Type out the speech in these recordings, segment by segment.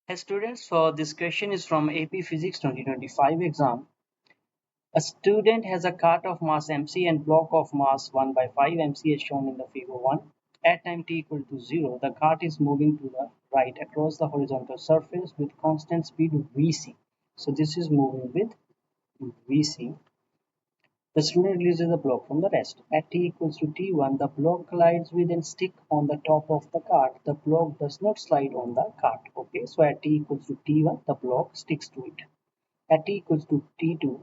Hey students, so this question is from AP Physics 2025 exam. A student has a cart of mass mc and block of mass 1 by 5 mc as shown in the figure 1. At time t equal to 0, the cart is moving to the right across the horizontal surface with constant speed vc. So this is moving with vc. The student releases the block from the rest. At t equals to t1, the block collides with and stick on the top of the cart. The block does not slide on the cart. Okay, so at t equals to t1, the block sticks to it. At t equals to t2,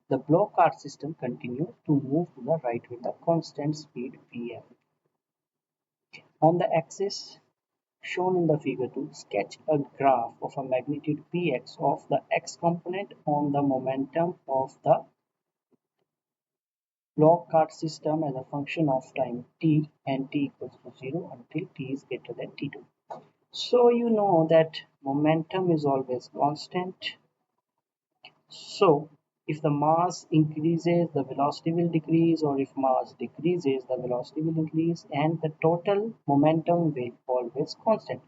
the block cart system continues to move to the right with a constant speed vf. On the axis shown in the figure 2, sketch a graph of a magnitude px of the x component on the momentum of the block cart system as a function of time t and t equals to 0 until t is greater than t2. So you know that momentum is always constant. So if the mass increases, the velocity will decrease, or if mass decreases, the velocity will increase, and the total momentum will always constant.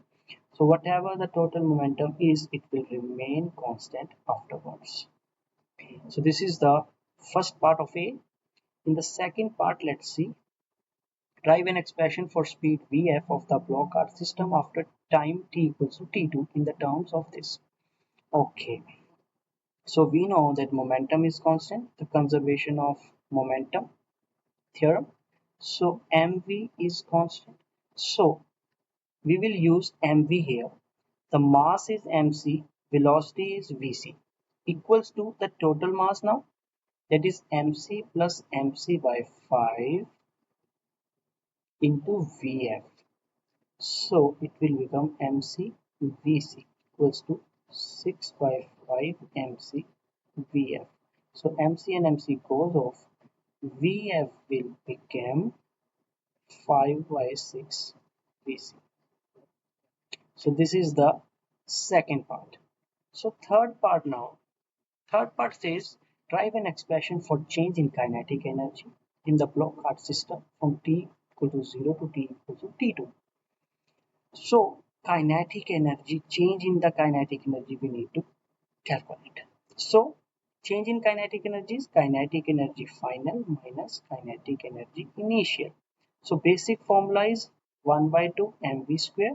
So whatever the total momentum is, it will remain constant afterwards. So this is the first part of A. In the second part, let's see. Drive an expression for speed Vf of the block cart system after time t equals to t2 in the terms of this. Okay, so we know that momentum is constant, the conservation of momentum theorem. So mv is constant. So we will use mv here. The mass is mc, velocity is vc, equals to the total mass now, that is mc plus mc by 5 into vf. So it will become mc vc equals to 6 by 5 mc vf. So mc and mc goes off. Vf will become 5 by 6 vc. So this is the second part. So third part now. Third part says drive an expression for change in kinetic energy in the block cart system from t equal to 0 to t equal to t2. So kinetic energy, change in the kinetic energy we need to calculate. So change in kinetic energy is kinetic energy final minus kinetic energy initial. So basic formula is 1 by 2 mv square.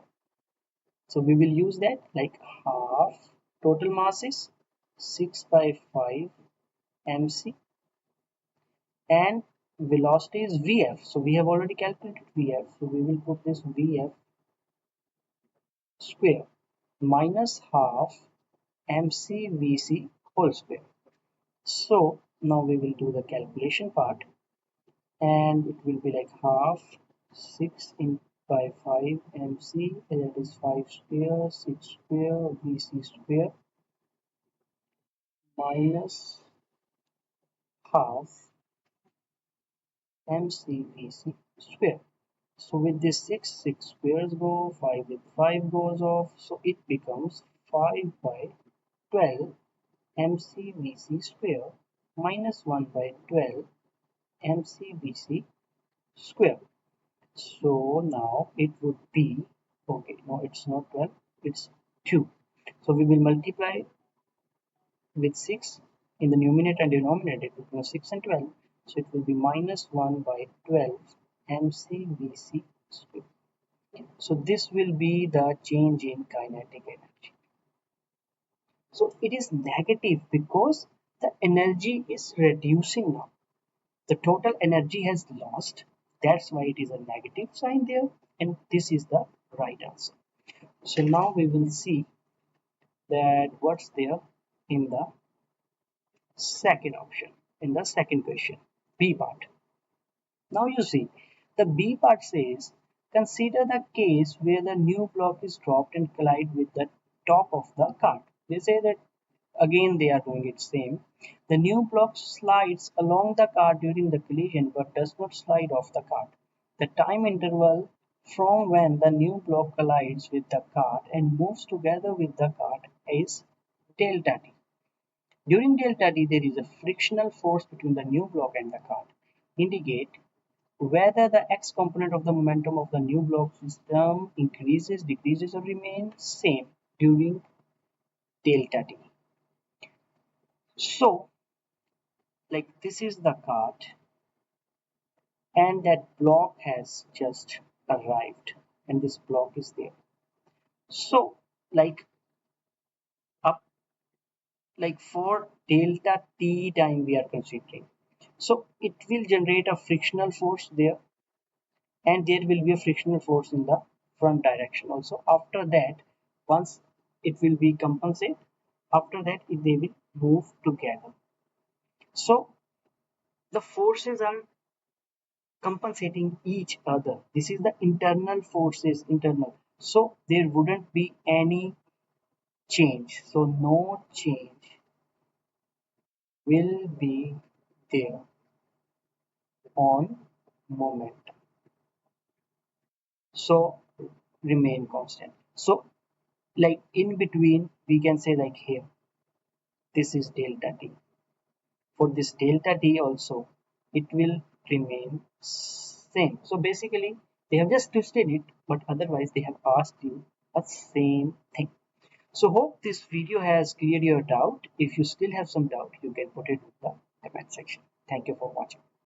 So we will use that, like half total mass is 6 by 5 mc and velocity is vf. So we have already calculated vf. So we will put this vf square minus half mcvc whole square. So now we will do the calculation part, and it will be like half 6 in by 5 mc, that is 5 square 6 square vc square minus half mcvc square. So with this 6 squares go, 5 with 5 goes off, so it becomes 5 by 12 mcvc square minus 1 by 12 mcvc square. So now it would be, okay, no, it's not 12, it's 2. So we will multiply with 6 in the numerator and denominator, it will become 6 and 12. So it will be minus 1 by 12 mcvc square. So this will be the change in kinetic energy. So it is negative because the energy is reducing now. The total energy has lost. That's why it is a negative sign there. And this is the right answer. So now we will see that what's there in the second option, in the second question, B part. Now you see, the B part says, consider the case where the new block is dropped and collide with the top of the cart. They say that again they are doing it same. The new block slides along the cart during the collision but does not slide off the cart. The time interval from when the new block collides with the cart and moves together with the cart is delta t. During delta t, there is a frictional force between the new block and the cart. Indicate whether the x component of the momentum of the new block system increases, decreases, or remains same during delta t. So like this is the card and that block has just arrived and this block is there. So like up like for delta t time we are considering. So it will generate a frictional force there and there will be a frictional force in the front direction also. After that, once it will be compensate, after that they will move together. So the forces are compensating each other. This is the internal forces, internal. So there wouldn't be any change. So no change will be there on moment. So remain constant. So like in between, we can say like here, this is delta t. For this delta t also, it will remain same. So basically, they have just twisted it, but otherwise they have asked you a same thing. So hope this video has cleared your doubt. If you still have some doubt, you can put it in the comment section. Thank you for watching.